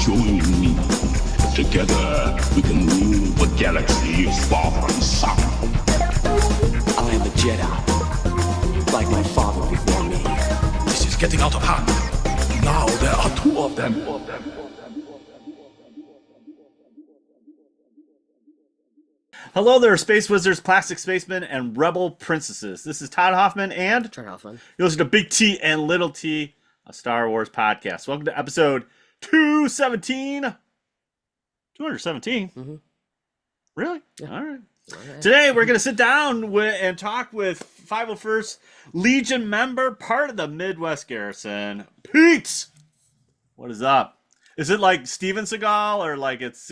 join me. Together we can rule the galaxy far from sun. I am a Jedi, like my father before me. This is getting out of hand. Now there are two of them. Hello there, Space Wizards, Plastic Spacemen, and Rebel Princesses. This is Todd Hoffman, and Trent Hoffman. you listen to Big T and Little T, a Star Wars podcast. Welcome to episode 217. 217? Mm-hmm. Really? Yeah. All right. Okay. Today, we're going to sit down and talk with 501st Legion member, part of the Midwest Garrison, Pete. What is up? Is it like Steven Seagal, or like it's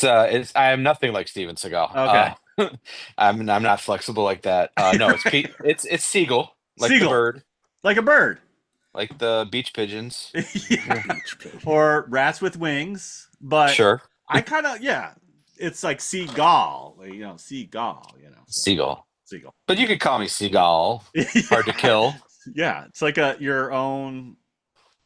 I am nothing like Steven Seagal. Okay. I'm not flexible like that. No, it's Pete. It's Siegal, like Siegal. the bird, like a bird? like the beach pigeons. Yeah. Or rats with wings, but Sure, I kind of, it's like Siegal, Seagal, Seagal. Seagal. But you could call me Seagal. Hard to kill. Yeah, it's like your own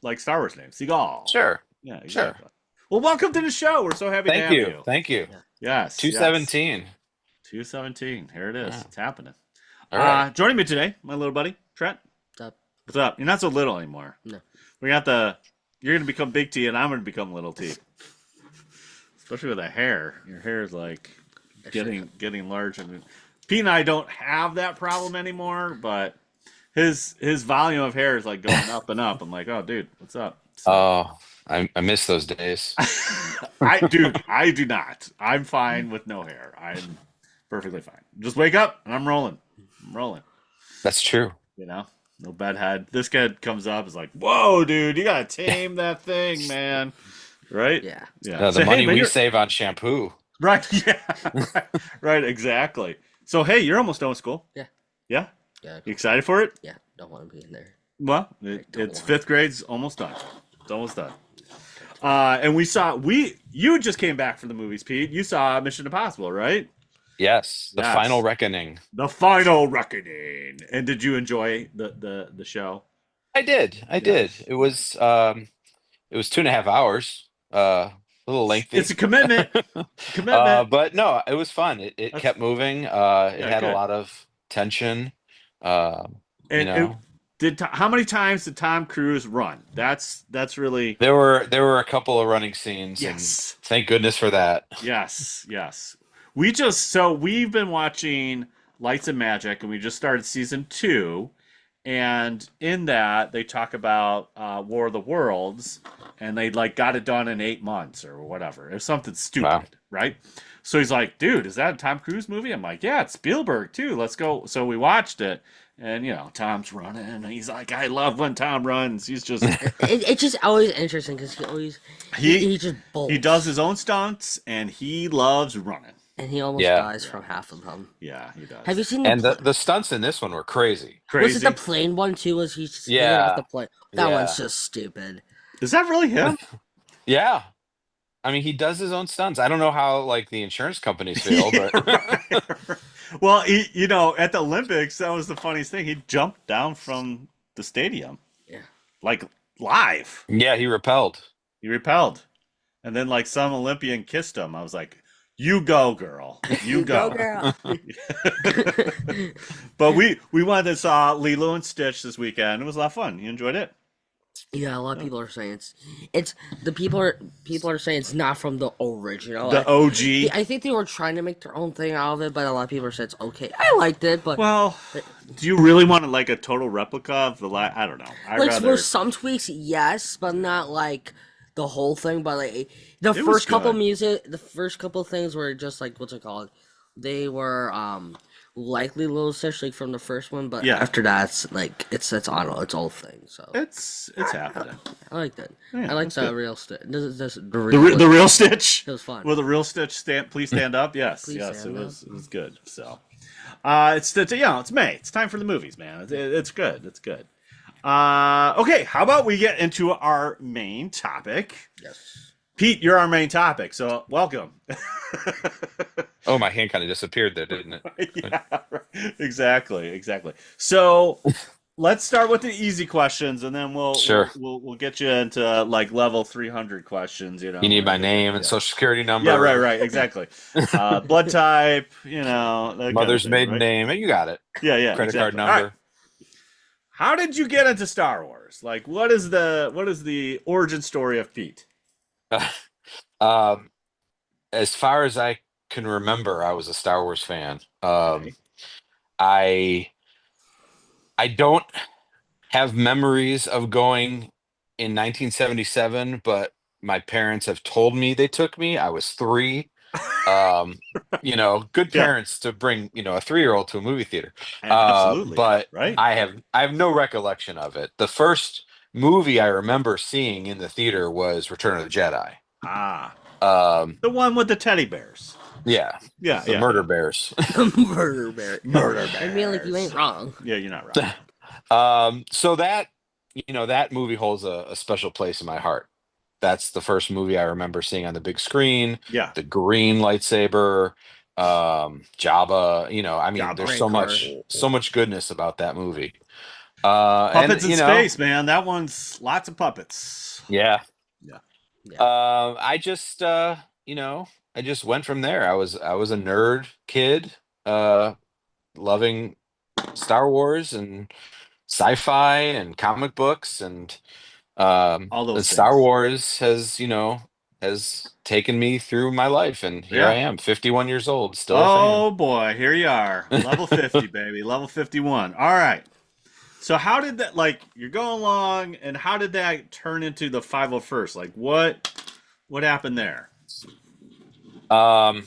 like Star Wars name, Seagal. Sure. Yeah, Sure. exactly. Well, welcome to the show. We're so happy to Thank have you. Thank you. Yes. 217. 217. Here it is. Yeah. It's happening. All right. Joining me today, my little buddy, Trent. What's up? What's up? You're not so little anymore. No. You're going to become Big T, and I'm going to become Little T. Especially with the hair. Your hair is like getting large. And Pete and I don't have that problem anymore, but his volume of hair is like going up and up. I'm like, oh, dude, what's up? So, Oh, I miss those days. I do not. I'm fine with no hair. I'm perfectly fine. Just wake up and I'm rolling. That's true. No bedhead. This kid comes up, is like, whoa, dude, you gotta tame that thing, man. Right? Yeah. The Say, money hey, man, we you're- save on shampoo. Right. Yeah. right. Exactly. So hey, you're almost done with school. Yeah. Yeah. Yeah. You excited for it? Yeah. Don't want to be in there. Well, don't it's want fifth grade's almost done. It's almost done. And you just came back from the movies, Pete. You saw Mission Impossible, right? Yes. The Yes. final reckoning. The Final Reckoning. And did you enjoy the show? I did. It was 2.5 hours. A little lengthy. It's a commitment. But no, it was fun. It kept moving. It had good. a lot of tension. How many times did Tom Cruise run? That's really There were a couple of running scenes. Yes. And thank goodness for that. yes. We've been watching Lights and Magic, and we just started season 2. And in that, they talk about War of the Worlds, and they got it done in 8 months or whatever. It was something stupid, Wow. right? So he's like, dude, is that a Tom Cruise movie? I'm like, yeah, it's Spielberg too. Let's go. So we watched it, and Tom's running, and he's like, I love when Tom runs. He's just It's just always interesting because he just bolts. he does his own stunts, and he loves running. and he almost Yeah. dies from half of them. Yeah, he does. Have you seen And the stunts in this one were crazy. Crazy. Was it the plane one too? Was he just hanging Yeah. off the plane? That Yeah. one's just stupid. Is that really him? Yeah. I mean, he does his own stunts. I don't know how the insurance companies feel, but Right. Well, at the Olympics, that was the funniest thing. He jumped down from the stadium, Yeah. live. yeah, he repelled. He repelled, and then some Olympian kissed him. I was like, "You go, girl. You go." girl. But we went and saw Lilo and Stitch this weekend. It was a lot of fun. You enjoyed it? Yeah, a lot of people are saying it's the people are saying it's not from the original. The OG. I think they were trying to make their own thing out of it, but a lot of people are saying it's okay. I liked it, but Well, do you really want a total replica of the I don't know. I'd rather. for some tweaks, yes, but not the whole thing. But the was first couple good. the first couple things were just what's it called? They were likely Little Stitch from the first one, but Yeah. after that, it's on its old thing. So It's happening. I liked it. Yeah, I liked that's the good. real Stitch. The real Stitch. It was fun. Will the real Stitch please stand up? Yes, Please yes, stand it up. was good. So, it's May. It's time for the movies, man. It's good. It's good. Okay, how about we get into our main topic? Yes. Pete, you're our main topic, so welcome. Oh, my hand kind of disappeared there, didn't it? Yeah, right. Exactly. So, let's start with the easy questions, and then we'll Sure. we'll get you into like level 300 questions. You You know, need where my they get name and yeah, social security yeah, right, number, right, exactly. Blood type, you know, that kind of mother's thing, maiden right? name. You got it. Yeah, yeah, Credit card exactly. All right. number. How did you get into Star Wars? Like, what is the origin story of Pete? um, as far as I can remember, I was a Star Wars fan. Okay. I I don't have memories of going in 1977, but my parents have told me they took me. I was 3. Um, good Yeah, parents to bring, a 3-year-old to a movie theater. absolutely. But Right. I have no recollection of it. The first movie I remember seeing in the theater was Return of the Jedi. Ah, Um, the one with the teddy bears. yeah, Yeah, the yeah, Murder yeah. Bears. Murder bear. Murder I mean, like, you bears. ain't wrong. Yeah, you're not wrong. So that movie holds a special place in my heart. That's the first movie I remember seeing on the big screen. Yeah, The green lightsaber, Jabba. I mean, Jabba. there's Great car. so much goodness about that movie. And Puppets in space, man. That one's lots of puppets. yeah. Yeah. Yeah. I just I just went from there. I was a nerd kid, loving Star Wars and sci-fi and comic books, All and those Star things. Wars has taken me through my life, and here I Yeah. am, 51 years old, still a fan. Oh boy, here you are. Level 50, baby. Level 51. All right. So how did that like you're going along and how did that turn into the 501st? Like what happened there? Um,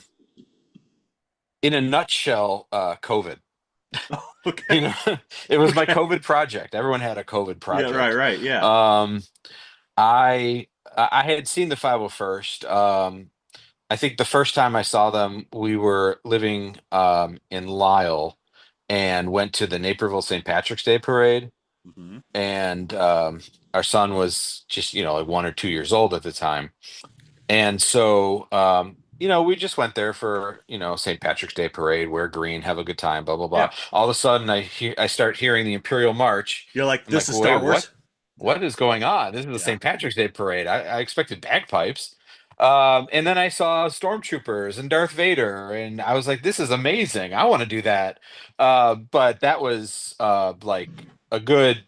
in a nutshell, COVID. Okay. You know, it was my Okay. COVID project. Everyone had a COVID Yeah, right, project. right. Yeah. Um, I had seen the 501st. I think the first time I saw them, we were living in Lyle and went to the Naperville St. Patrick's Day parade. Hmm. And our son was just, like 1 or 2 years old at the time. And so, we just went there for, St. Patrick's Day parade, wear green, have a good time, blah, blah, blah. Yeah. All of a sudden, I start hearing the Imperial March. You're like, I'm this like, is wait, Star what? Wars? Yeah. What is going on? This is the Yeah. St. Patrick's Day parade. I expected bagpipes. And then I saw stormtroopers and Darth Vader, and I was like, this is amazing. I want to do that. But that was like a good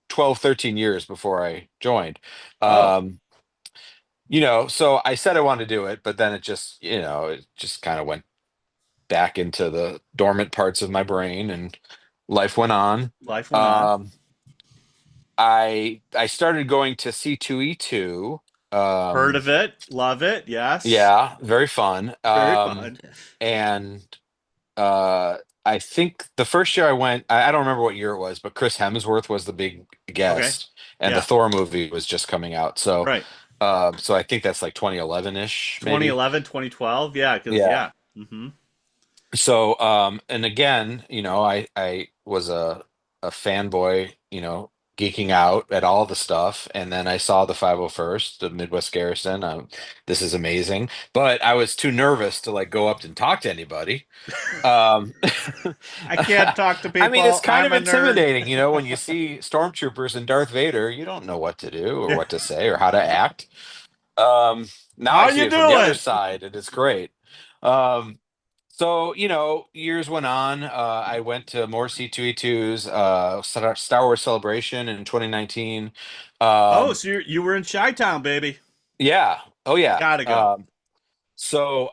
12, 13 years before I joined. Oh, Um, so I said I wanted to do it, but then it just kind of went back into the dormant parts of my brain, and life went on. life went on. Um, I started going to C2E2. Heard Um, of it. Love it. Yes. yeah, very fun. Very fun. And uh, I think the first year I went, I don't remember what year it was, but Chris Hemsworth was the big Okay. guest, and the Yeah. Thor movie was just coming out. So, Right. so I think that's like 2011-ish, maybe. 2011, 2012. Yeah, cuz Yeah. yeah. Mhm. So, and again, I was a fanboy, geeking out at all the stuff, and then I saw the 501st, the Midwest Garrison. This is amazing, but I was too nervous to like go up and talk to anybody. Um, I can't talk to I mean, it's people. kind I'm of a nerd. intimidating, when you see stormtroopers and Darth Vader, you don't know what to do or Yeah. what to say or how to act. Now I How see you it from the other doing? side, and it's great. Um, so, years went on. I went to more C2E2s, Star Wars Celebration in 2019. Oh, Um, so you were in Chi-Town, baby. yeah. Oh, yeah. Gotta go. So,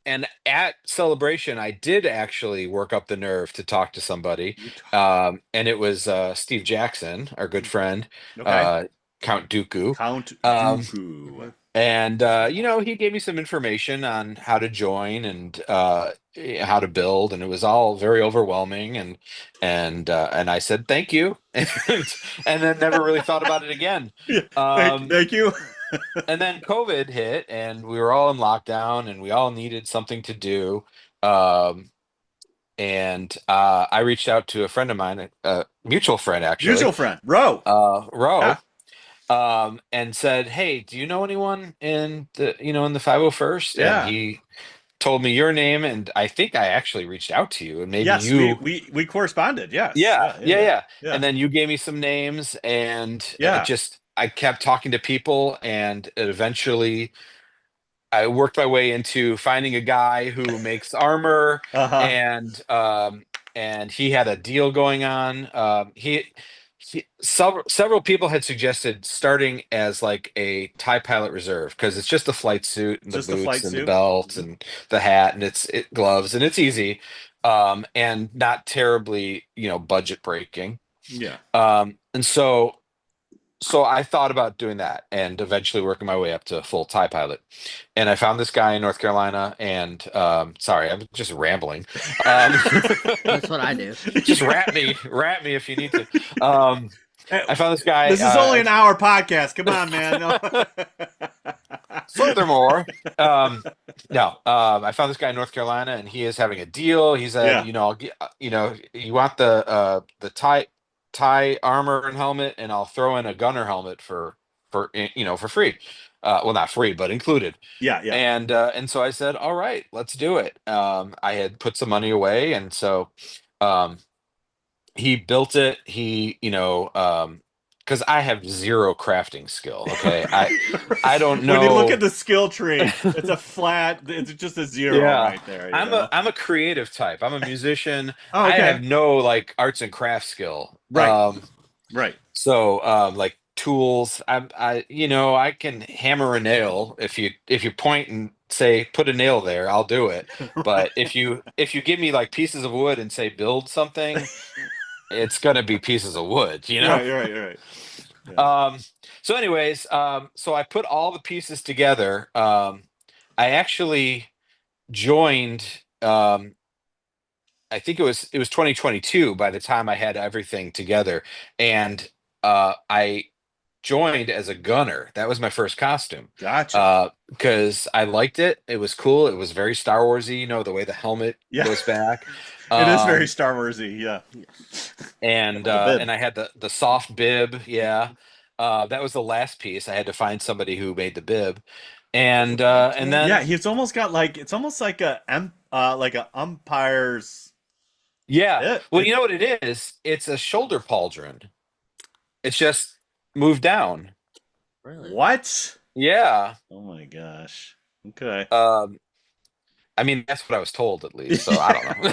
and at Celebration, I did actually work up the nerve to talk to somebody. You t- And it was Steve Jackson, our good friend, okay. uh, Count Dooku. Count Um, Dooku. And he gave me some information on how to join and how to build, and it was all very overwhelming. And I said thank you, and then never really thought about it again. Yeah. Um, Thank you. and then COVID hit, and we were all in lockdown, and we all needed something to do. Um, and I reached out to a friend of mine, a mutual friend actually, Mutual friend. Ro. Ro, Yeah. and said, "Hey, do you know anyone in the 501st?" And Yeah. he told me your name, and I think I actually reached out to you, and maybe Yes, we you. we we corresponded. Yes. Yeah, Yeah. Yeah. yeah, Yeah. yeah. Yeah. And then you gave me some names, and Yeah. I kept talking to people, and eventually I worked my way into finding a guy who makes armor, Uh-huh. and he had a deal going on. Several people had suggested starting as like a TIE pilot reserve because it's just the flight suit and the Just a boots flight and the suit. belt Mhm. and the hat and gloves, and it's easy, and not terribly, budget breaking. Yeah. And so I thought about doing that and eventually working my way up to full TIE pilot. And I found this guy in North Carolina, and sorry, I'm just rambling. Um, That's what I do. just Yeah. rat me if you need to. Um, Eh, I found this guy. This is only an hour podcast. Come on, man. No. Furthermore, no, I found this guy in North Carolina, and he is having a deal. He said, Yeah. I'll get, you want the tie armor and helmet, and I'll throw in a gunner helmet for free. Well, not free, but included. Yeah. Yeah. And so I said, all right, let's do it. I had put some money away, and so um, he built it. Because I have zero crafting skill. Okay, I don't When you look know. at the skill tree, it's a flat. It's just a zero Yeah, right there. You I'm know. a creative type. I'm a musician. Oh, I okay. have no like arts and crafts skill. Right. Right. So like tools, I can hammer a nail. If you point and say put a nail there, I'll do it. But Right. if you give me like pieces of wood and say build something, it's gonna be pieces of wood, you know? Right. Right. Right. Yeah. Um, so anyways, so I put all the pieces together. I actually joined, I think it was 2022 by the time I had everything together, and I joined as a gunner. That was my first costume. Gotcha. Because I liked it. It was cool. It was very Star Warsy, the way the helmet Yeah. goes back. It is very Um, Star Warsy. Yeah. and The bib. I had the soft bib. Yeah. That was the last piece. I had to find somebody who made the bib, and Yeah. then He's almost got like it's almost like a umpire's. yeah. Well, It you know what it is? It's a shoulder pauldron. It's just moved down. Really? what? Yeah. Oh my gosh. Okay. Um, I mean, that's what I was told at least. So I don't know.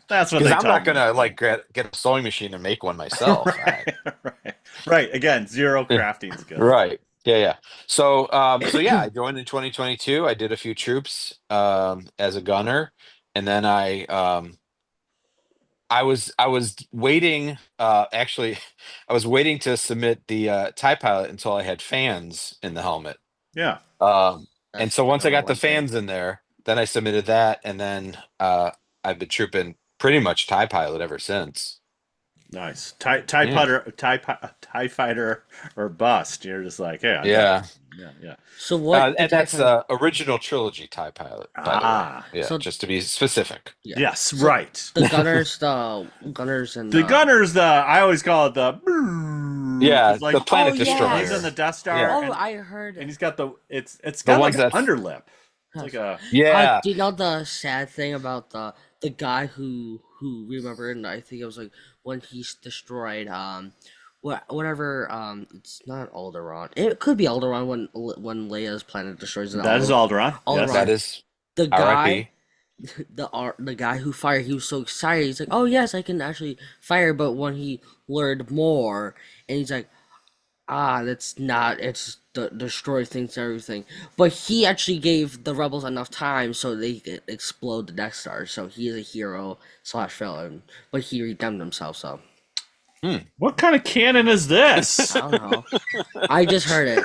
That's what Because they I'm told not me. gonna like get a sewing machine and make one myself. Right, right, right. Again, zero crafting skills. Right. Yeah, yeah. So yeah, I joined in 2022. I did a few troops as a gunner, and then I was waiting. Actually, I was waiting to submit the TIE pilot until I had fans in the helmet. Yeah. And That's so the once I number got the one thing. fans in there, then I submitted that, and then I've been trooping pretty much TIE pilot ever since. Nice. Tie Yeah. putter, tie fighter, or bust. You're just like, hey, I got. Yeah. Yeah, yeah. So what And did that's happen? original trilogy TIE pilot, by the way. Ah. Yeah, So just to be specific. yeah. Yes. So Right. the gunners, and The gunner's the. I always call it the. Yeah, 'Cause, like, the planet Oh, destroyer. he's in the Death Star, Yeah. Oh, I heard. and he's got the. It's The got like ones an that underlip. It's like a. Yeah. Do you know the sad thing about the guy who remembered? And I think it was like when he's destroyed whatever it's not Alderaan. It could be Alderaan when Leia's planet destroys it. That is Alderaan. Alderaan. Yes. That is The guy R.I.P. the guy who fired, he was so excited. He's like, "Oh yes, I can actually fire." But when he learned more, and he's like, that's not. It's the destroy things and everything. But he actually gave the rebels enough time so they could explode the Death Star. So he is a hero slash villain, but he redeemed himself. So What kind of canon is this? I don't know. I just heard it.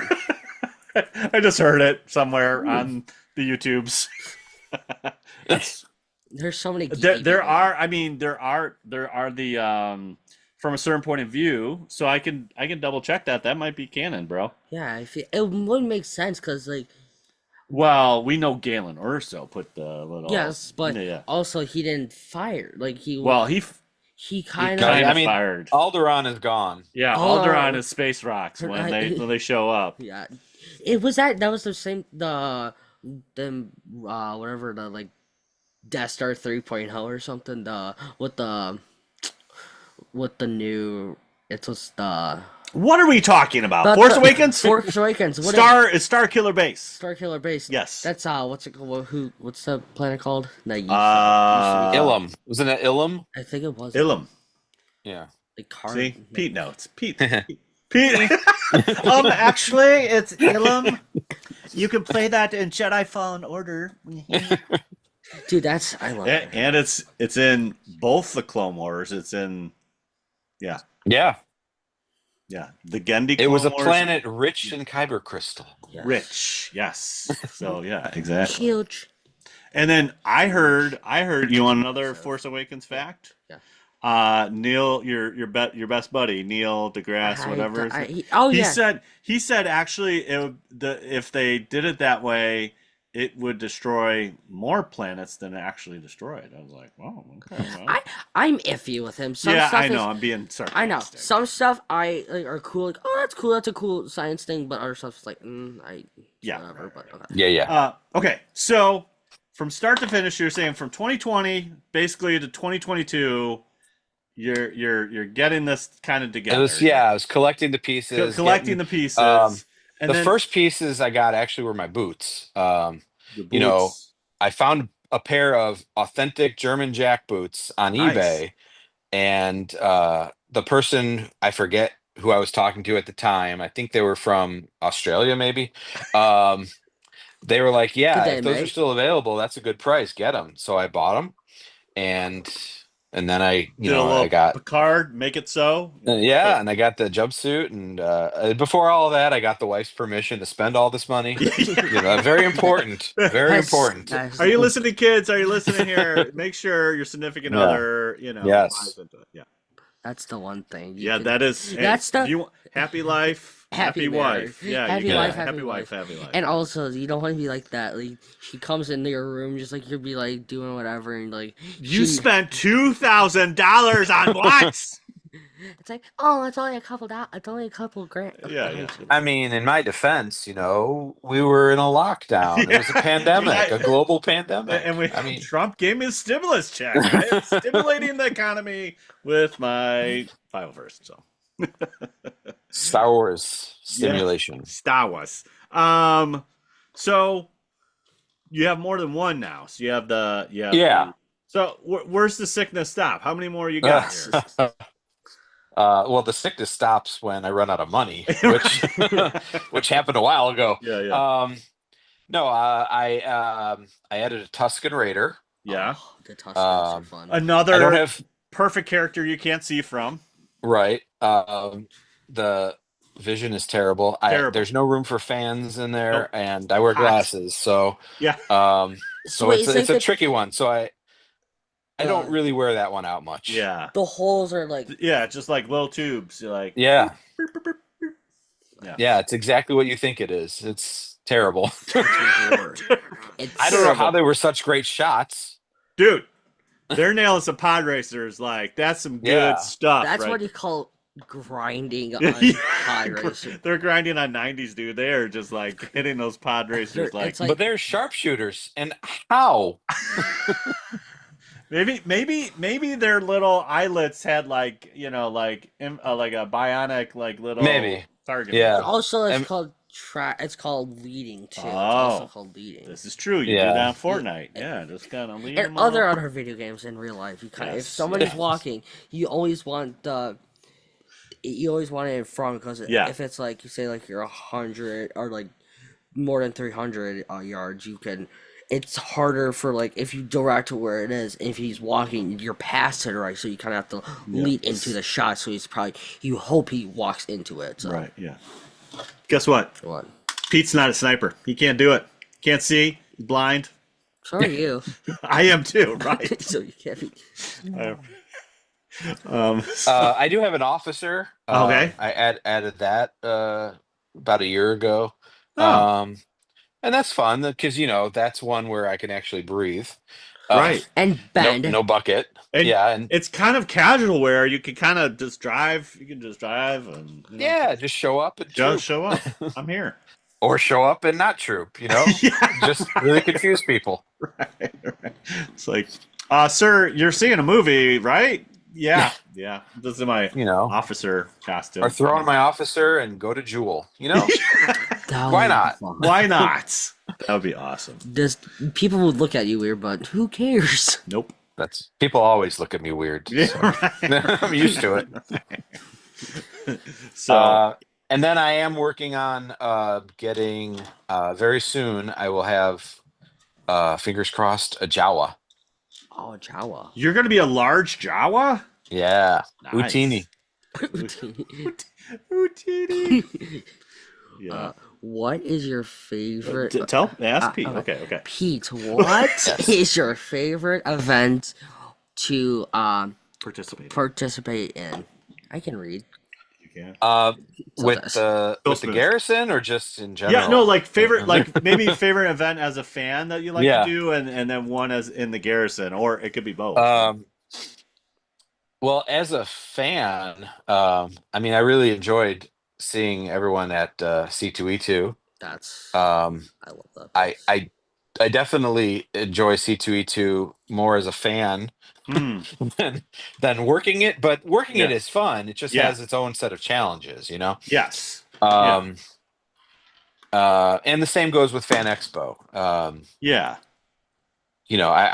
I just heard it somewhere on the YouTubes. There's so many. There geeky people. are. I mean, there are the from a certain point of view. So I can double check that. That might be canon, bro. Yeah, I feel it would make sense because like Well, we know Galen Urso put the little. yes, but yeah. also he didn't fire. Like Well, he kind kind of of I mean, fired. Alderaan is gone. Yeah, Oh. Alderaan is space rocks when they show up. yeah. It was that was the same them whatever the like Death Star 3.0 or something. The with the new it was What are we talking about? the Force Awakens? Force Awakens. What It's Star Killer Base. Star Killer Base. Yes. That's what's it called? What's the planet called? That used to be. Ilum. Wasn't it Ilum? I think it was Ilum. Yeah. Like car. See? Pete notes. Pete. Actually, it's Ilum. You can play that in Jedi Fallen Order. Dude, I love it. And it's in both the Clone Wars. It's in Yeah. the Gendy. It was a Clone Wars. planet rich in kyber crystal. Yes. Rich, yes. So yeah, exactly. Huge. And then I heard. You want another Force Awakens fact? Yeah. Neil, your best buddy, Neil deGrasse, whatever. He said actually if they did it that way, it would destroy more planets than it actually destroyed. I was like, wow, okay. Well. I'm iffy with him. Some Yeah, stuff I know. I'm being sarcastic. I know some stuff are cool. Like, oh, that's cool. That's a cool science thing. But other stuff's like, whatever. Right. But okay. Yeah. Okay, so from start to finish, you're saying from 2020 basically to 2022. You're getting this kind of together. I was collecting the pieces. Collecting the pieces. And the then, first pieces I got actually were my boots. the boots. You know, I found a pair of authentic German Jack boots on Nice. eBay, and the person, I forget who I was talking to at the time, I think they were from Australia, maybe. They were like, "Yeah, if those are still available, that's a good price. Get them." So I bought them, and then I got Picard, make it so. and I got the jumpsuit, and before all of that, I got the wife's permission to spend all this money. Very important, very important. Are you listening, kids? Are you listening here? Make sure your significant other, Yes. buys into it. Yeah. That's the one thing. That is. That's the. If you want, happy life, happy wife. Yeah. Happy wife, happy happy wife. wife, happy life. And also, you don't want to be like that. Like she comes into your room, just like you'll be like doing whatever, and like you spent $2,000 on what? It's like, oh, it's only a couple grand. Yeah. I mean, in my defense, we were in a lockdown. It was a pandemic, a global pandemic. And Trump gave me a stimulus check. Right? Stimulating the economy with my 501st. So Star Wars stimulation. Yeah. Star Wars. So you have more than one now. So you have so where's the sickness stop? How many more you got here? Well, the sickness stops when I run out of money, which happened a while ago. Yeah. No, I added a Tusken Raider. Yeah. Oh, the Tuskens are fun. Another I don't have perfect character you can't see from. Right. The vision is terrible. There's no room for fans in there, and I wear glasses, so yeah. So it's a tricky one. So I don't really wear that one out much. Yeah. The holes are like just like little tubes. You're like yeah. Yeah. It's exactly what you think it is. It's terrible. I don't know how they were such great shots. Dude, their nails of pod racers, like that's some good stuff. That's right? what you call grinding on pod racers. They're grinding on 90s, dude. They are just like hitting those pod racers but they're sharpshooters, and how? Maybe their little eyelets had like a bionic little target. Yeah. Also, it's called leading too. It's also called leading. This is true. You do that on Fortnite. Yeah, just kind of lead them and other video games in real life. If somebody's walking, you always want it in front because if it's like you say like you're 100 or like more than 300 yards, you can. It's harder for like if you direct to where it is. If he's walking, you're past it, right? So you kind of have to lead into the shot. So you hope he walks into it. So. Right. Yeah. Guess what? What? Pete's not a sniper. He can't do it. Can't see. He's blind. So are you. I am too. Right. So you can't be. I do have an officer. Okay. I added that about a year ago. Oh. And that's fun because that's one where I can actually breathe. Right. And bend. No bucket. And it's kind of casual where you can kind of just drive. You can just drive and just show up. Just show up. I'm here. or show up and not troop. Just really confuse people. Right. It's like, sir, you're seeing a movie, right? Yeah. This is my officer costume. Or throw in my officer and go to Jewel. That Why would be not? fun. Why not? That would be awesome. People would look at you weird, but who cares? Nope. That's people always look at me weird. Yeah, So. right. I'm used to it. So, and then I am working on getting very soon. I will have fingers crossed a Jawa. Oh, Jawa. you're going to be a large Jawa? Yeah, Nice. Utini. Utini. Yeah. What is your favorite? Ask Pete. Okay. Pete, what is your favorite event to participate in? I can read. You can. With the Garrison or just in general? Yeah, no, like favorite, like maybe favorite event as a fan that you like to do, and then one as in the Garrison, or it could be both. Well, as a fan, I mean, I really enjoyed seeing everyone at C2E2. That's I love that. I definitely enjoy C2E2 more as a fan than working it, but working it is fun. It just has its own set of challenges, Yes. And the same goes with Fan Expo. I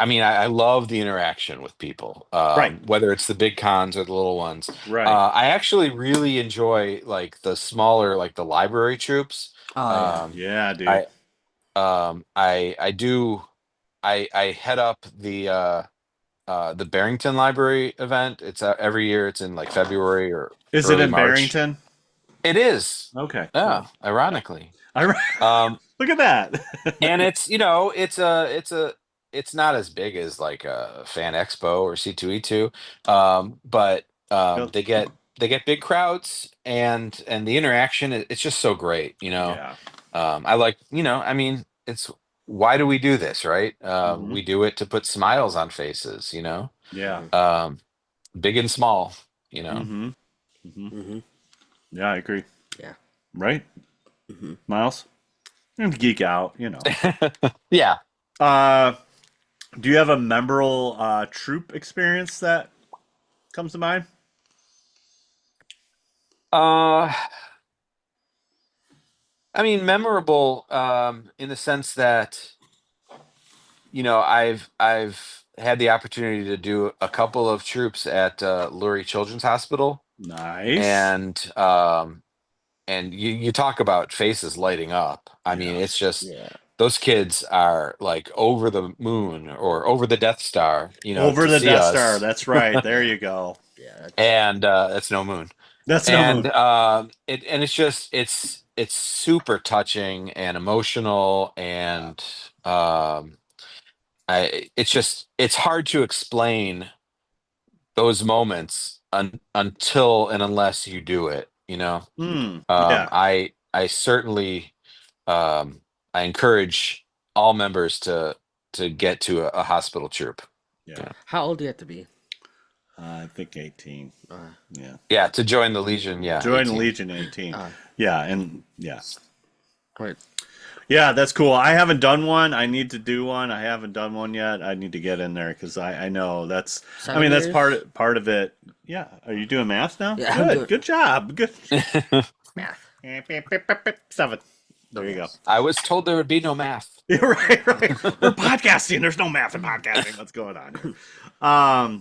mean, I love the interaction with people, right? Whether it's the big cons or the little ones, right? I actually really enjoy like the smaller, like the library troops. Yeah, dude. I do. I head up the Barrington Library event. It's every year. It's in like February or is it in March. Barrington? It is. Okay. Yeah. Cool. Ironically. Look at that. And it's it's not as big as like a Fan Expo or C2E2, but they get big crowds and the interaction. It's just so great. I like I mean it's why do we do this, right? We do it to put smiles on faces. Yeah. Big and small. Yeah, I agree. Yeah. Right. Miles, and geek out. Yeah. Do you have a memorable troop experience that comes to mind? I mean, memorable in the sense that I've had the opportunity to do a couple of troops at Lurie Children's Hospital. Nice. And you talk about faces lighting up. I mean, it's just those kids are like over the moon or over the Death Star. Over the Death Star. That's right. There you go. And that's no moon. That's no moon. And it's just it's super touching and emotional and it's hard to explain those moments until and unless you do it. I certainly I encourage all members to get to a hospital troop. Yeah. How old do you have to be? I think 18. Yeah. Yeah, to join the Legion. Yeah. Join 18. the Legion 18. Yeah, and yeah. Right. Yeah, that's cool. I haven't done one. I need to do one. I haven't done one yet. I need to get in there because I know that's. 7 I mean, that's years? part of it. Yeah. Are you doing math now? Yeah, I'm Good. doing- Good job. Good. Math. 7. There you go. I was told there would be no math. Yeah, right. We're podcasting. There's no math in podcasting. What's going on here?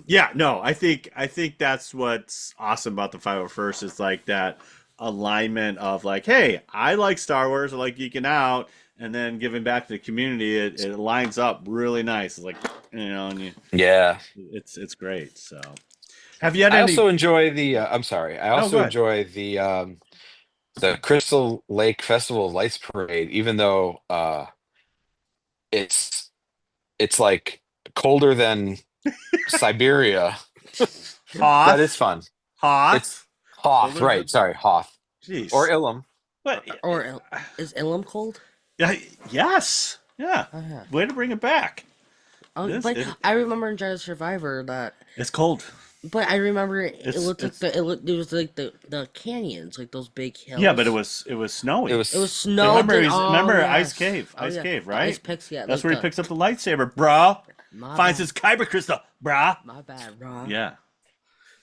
Yeah, no, I think that's what's awesome about the 501st is like that alignment of like, hey, I like Star Wars, I like geeking out, and then giving back to the community. It lines up really nice. It's like and it's great. So, have you had I any? also enjoy the. I'm sorry. I also go ahead. enjoy the Crystal Lake Festival of Lights Parade, even though it's like colder than Siberia. Hoth? That is fun. Hoth? It's Hoth, Colder right? than- Sorry, Hoth Jeez. or Ilum. What? Or is Ilum cold? Yeah. Yes. Yeah. Oh, yeah. Way to bring it back. Oh, This but is- I remember in Jedi Survivor that It's cold. But I remember it It's- looked like it's- it was like the canyons, like those big hills. Yeah, but it was snowy. It was. It was snow. Remember, then- remember yes. Ice Cave, Oh, Ice yeah. Cave, The right? ice picks, yeah. That's like where he picks up the lightsaber, bro. My Finds bad. his kyber crystal, brah. My bad, bro. Yeah.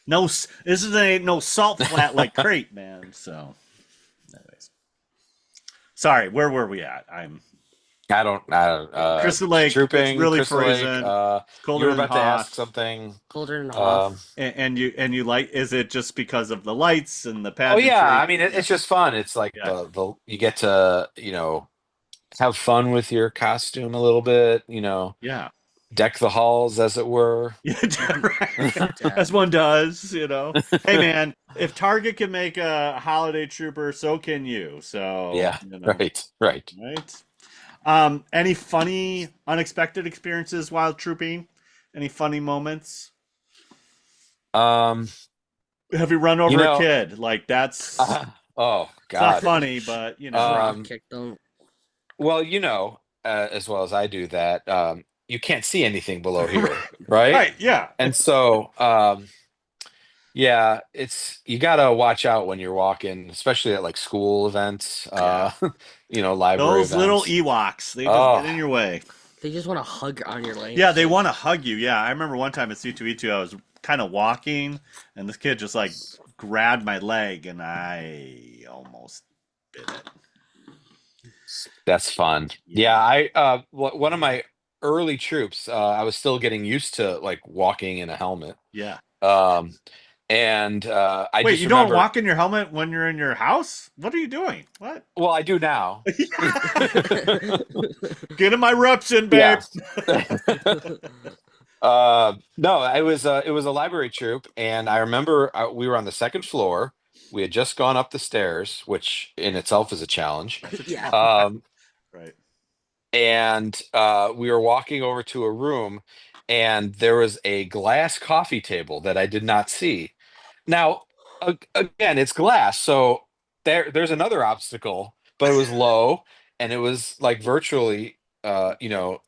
No, this ain't no salt flat like Crate, man. So, anyways, sorry. Where were we at? I don't. Crystal Lake. Trooping. It's really Crystal frozen. Lake. Colder You were than about to ask Hoth. something. Colder than Hoth. And you like? Is it just because of the lights and the Oh pageantry? yeah, I mean it's just fun. It's like Yeah. the you get to have fun with your costume a little bit. Yeah. Deck the halls, as it were. Yeah, right. As one does, Hey, man, if Target can make a holiday trooper, so can you. So Yeah, right. right. Any funny, unexpected experiences while trooping? Any funny moments? Um, Have you run over a kid? Like that's oh it's not God. funny, but Drop kicked them. Well, as well as I do that, you can't see anything below here, right? right? Yeah. And so, yeah, you gotta watch out when you're walking, especially at like school events, library Those little events. Ewoks, they just get in your way. They just want to hug on your legs. Yeah, they want to hug you. Yeah, I remember one time at C2E2, I was kind of walking, and this kid just like grabbed my leg, and I almost bit it. That's fun. Yeah, one of my early troops, I was still getting used to like walking in a helmet. Yeah. And I Wait, just you remember, don't walk in your helmet when you're in your house? What are you doing? What? Well, I do now. Getting my reps in, babe. No, it was a library troop, and I remember we were on the second floor. We had just gone up the stairs, which in itself is a challenge. Yeah. Right. And we were walking over to a room, and there was a glass coffee table that I did not see. Now, again, it's glass, so there's another obstacle, but it was low, and it was like virtually,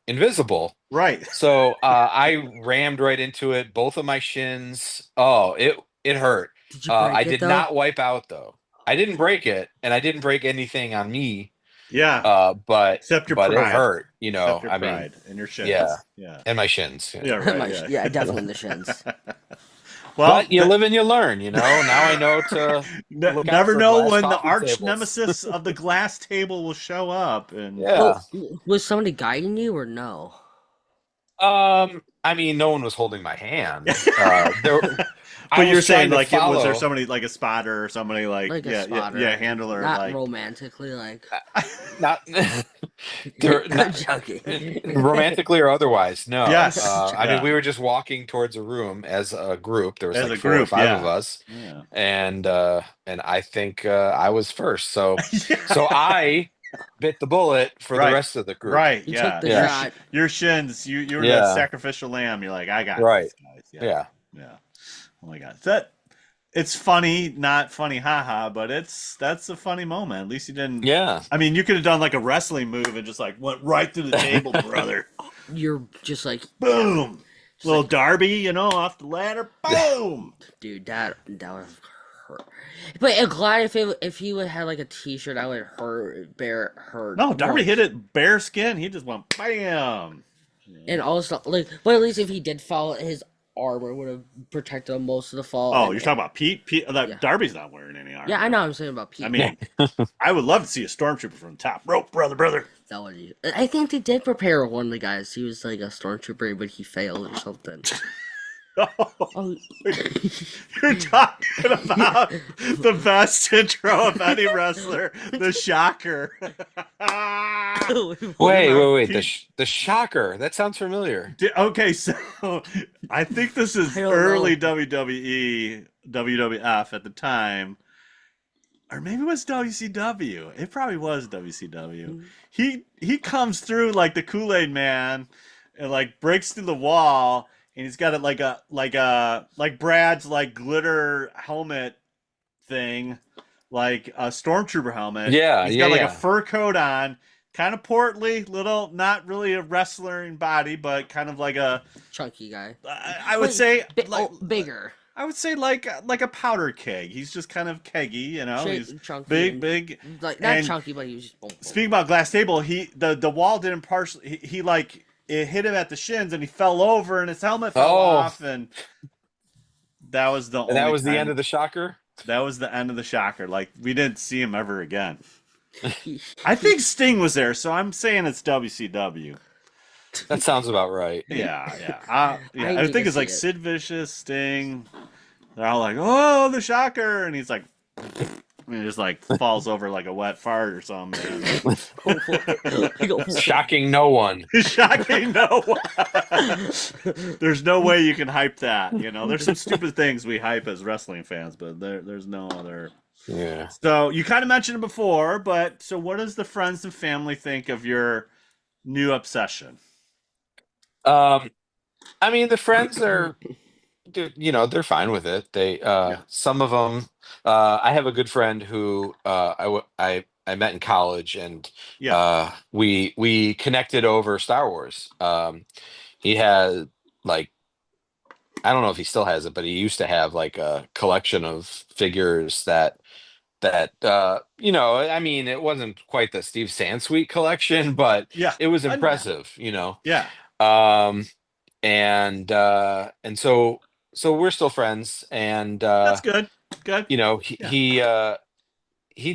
invisible. Right. So I rammed right into it. Both of my shins. Oh, it hurt. Did you break I it, did though? not wipe out though. I didn't break it, and I didn't break anything on me. Yeah. But Except your it pride. hurt. Except your I pride mean, and your shins. yeah. Yeah. And my shins. Yeah. Right. Yeah, definitely the shins. Well, But you live and you learn. Now I know to look out never for know glass when the coffee arch tables. nemesis of the glass table will show up. And Yeah. Was somebody guiding you or no? I mean, no one was holding my hand. I But you're was saying trying to like was there follow. somebody like a spotter or somebody like A spotter. yeah handler Not like romantically, like. Not I'm joking. romantically or otherwise. No. Yes. I Yeah. mean, we were just walking towards a room as a group. There was As like a 4 or group, 5 yeah. of us, yeah. and I think I was first. So Yeah. so I bit the bullet for Right. the rest of the group. Right, You yeah. took the Yeah. shot. Your shins, you were Yeah. that sacrificial lamb. You're like, I got Right. this, guys. Yeah. Yeah. Oh my god. It's funny, not funny, haha, but that's a funny moment. At least you didn't. Yeah. I mean, you could have done like a wrestling move and just like went right through the table, brother. You're just like, Boom. Little Darby, off the ladder. Boom. dude, that would hurt. But I'm glad if he would have like a T-shirt, I would hurt. No, Darby more. hit it bare skin. He just went bam. And also, like, but at least if he did fall, his armor would have protected him most of the fall. Oh, and- you're talking about Pete? Pete, Yeah. Darby's not wearing any armor. Yeah, I know. I'm saying about Pete. I mean, I would love to see a stormtrooper from the top rope, brother. that would. I think they did prepare one of the guys. He was like a stormtrooper, but he failed or something. Oh, You're talking about the best intro of any wrestler, the Shocker. Wait. The shocker. That sounds familiar. Okay, so I think this is I don't early know. WWE, WWF at the time. Or maybe it was WCW. It probably was WCW. He comes through like the Kool-Aid Man and like breaks through the wall, and he's got it like Brad's like glitter helmet thing, like a stormtrooper helmet. Yeah, He's yeah, got like yeah. a fur coat on, kind of portly, little, not really a wrestler in body, but kind of like a chunky guy. I would say like, Bigger. I would say like a powder keg. He's just kind of keggy, you know. He's chunky, big, like not and chunky, but he was just. Boom, boom. speaking about glass table, the wall didn't partially. He like it hit him at the shins, and he fell over, and his helmet fell off, and that was the And that only was the time. end of the shocker. That was the end of the shocker. Like we didn't see him ever again. I think Sting was there, so I'm saying it's WCW. That sounds about right. Yeah. I I need think to it's like see it. Sid Vicious, Sting. They're all like, "Oh, the shocker!" and he's like, and he just like falls over like a wet fart or something. Shocking no one. Shocking, no. There's no way you can hype that. You know, there's some stupid things we hype as wrestling fans, but there's no other. Yeah. So you kind of mentioned it before, but so what does the friends and family think of your new obsession? I mean, the friends are, they're fine with it. They, some of them, I have a good friend who, I met in college, and Yeah. we connected over Star Wars. He had like, I don't know if he still has it, but he used to have like a collection of figures that I mean, it wasn't quite the Steve Sansweet collection, but Yeah. it was I know. impressive. Yeah. Um, and so we're still friends, and That's good. Good. he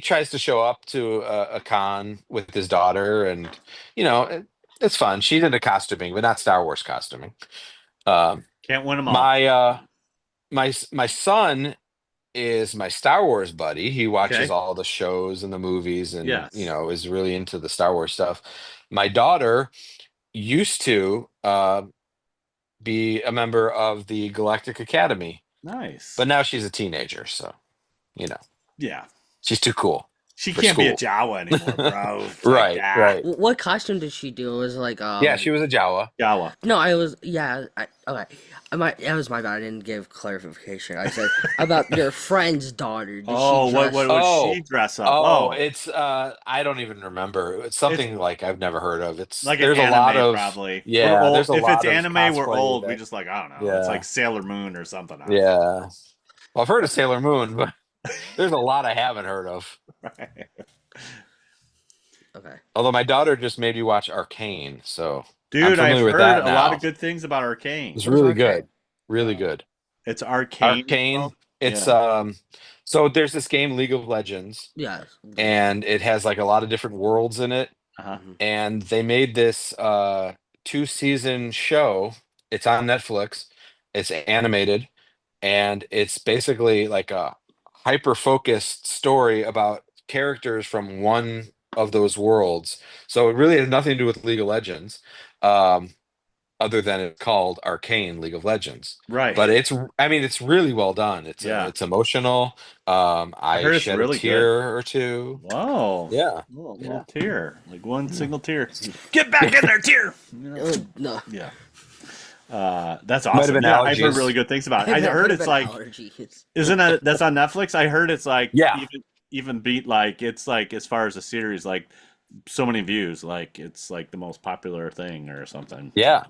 tries to show up to a con with his daughter, and it's fun. She's into costuming, but not Star Wars costuming. Um, Can't win them all. my son is my Star Wars buddy. He watches Okay. all the shows and the movies, and Yes. is really into the Star Wars stuff. My daughter used to be a member of the Galactic Academy, Nice. but now she's a teenager, so Yeah. she's too cool. She for can't be a school. Jawa anymore, bro. It's Right, like that. right. What costume did she do? It was like Yeah, she was a Jawa. Jawa. No, I was okay. That was my bad. I didn't give clarification. I said about your friend's daughter. Did Oh, she what dress- would she dress up? Oh, it's I don't even remember. It's something like I've never heard of. It's like there's an a anime, lot of probably. yeah. We're old. There's a if lot it's of anime, we're cosplay old. that- We just like I don't know. Yeah. It's like Sailor Moon or something. Yeah. Well, I've heard of Sailor Moon, but there's a lot I haven't heard of. Right. Okay. Although my daughter just made me watch Arcane, so I'm Dude, I've familiar with heard that a lot now. of good things about Arcane. It's What is really Arcane? good. Really good. It's Arcane. Arcane. It's Yeah. so there's this game, League of Legends, Yeah. and it has like a lot of different worlds in it. Uh-huh. And they made this 2-season show. It's on Netflix. It's animated, and it's basically like a hyper focused story about characters from one of those worlds. So it really has nothing to do with League of Legends, other than it's called Arcane League of Legends. Right. But it's really well done. It's Yeah. it's emotional. I heard it's shed really a tear or two. Whoa. Yeah. Little tear. Like one single tear. Get back in there, tear. You know? No. Yeah. That's Might have awesome. been Yeah, I've heard allergies. really good things about it. I That heard could've it's been like allergies. isn't that's on Netflix? I heard it's like Yeah. even beat like it's like as far as a series like so many views like it's like the most popular thing or something. Yeah.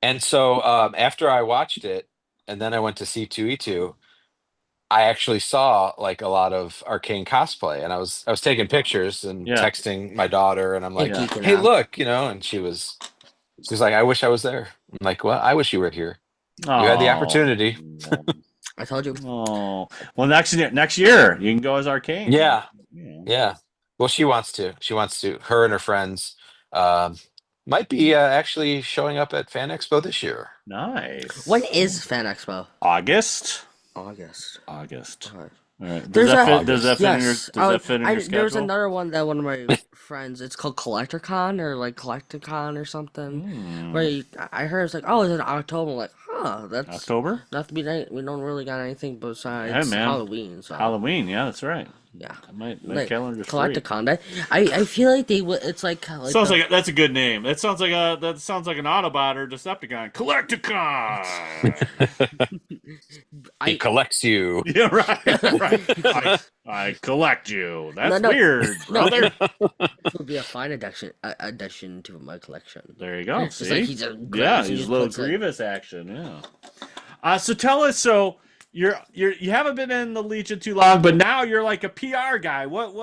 And so after I watched it, and then I went to C2E2, I actually saw like a lot of Arcane cosplay, and I was taking pictures and Yeah. texting my daughter, and I'm like, Yeah. geeking "Hey, out. look," and she was like, "I wish I was there." I'm like, "Well, I wish you were here. You had the opportunity." I told you. Oh well, next year you can go as Arcane. Yeah. Yeah. Yeah. Well, she wants to. She wants to. Her and her friends might be actually showing up at Fan Expo this year. Nice. When is Fan Expo? August. August. August. Alright. All right. Does There's that a- fit? Does that fit in your? Yes. Does that fit in your schedule? There was another one that one of my friends. It's called CollectorCon or like CollectorCon or something. Hmm. Where I heard it's like, oh, it's in October. I'm like, huh, that's October. not to be. We don't really got anything besides Yeah, man. Halloween. So Halloween. Yeah, that's right. yeah. My Like, calendar's free. CollectorCon. I feel like they would. It's like Sounds the- like that's a good name. That sounds like an Autobot or Decepticon. Collecticon. He collects you. Yeah, right. I collect you. That's No. weird, No. brother. It would be a fine addition to my collection. There you go. It's just See? like he's a Yeah, he he's just a little puts it- Grievous action. Yeah. So tell us. So you haven't been in the Legion too long, but now you're like a PR guy. What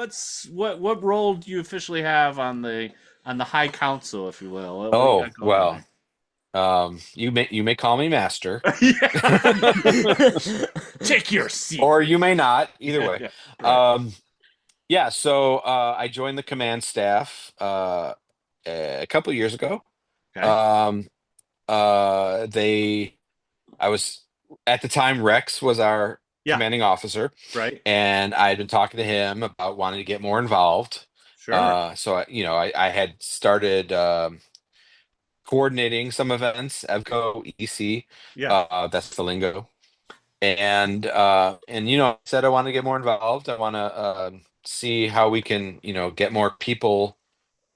role do you officially have on the High Council, if you will? What do you Oh got going well, you may call me master, on there? Yeah. Take your seat. or you may not. Either Yeah, way. yeah, right. Yeah. So I joined the command staff a couple years ago. Okay. Um, they I was at the time Rex was our Yeah. commanding officer, Right. and I had been talking to him about wanting to get more involved. Sure. So I had started coordinating some events, EVCO, EC, Yeah. that's the lingo, and I said I want to get more involved. I want to see how we can get more people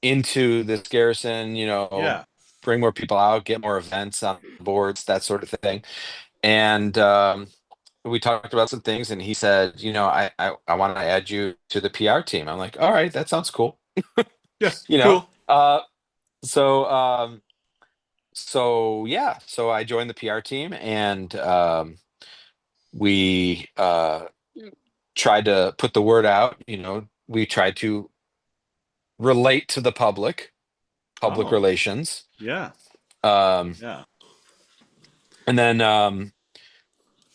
into this garrison. Yeah. Bring more people out, get more events on boards, that sort of thing. And we talked about some things, and he said, I want to add you to the PR team. I'm like, all right, that sounds cool. Yeah. You know, Cool. so yeah, so I joined the PR team, and we tried to put the word out. We tried to relate to the public Oh. relations. Yeah. Um, Yeah. and then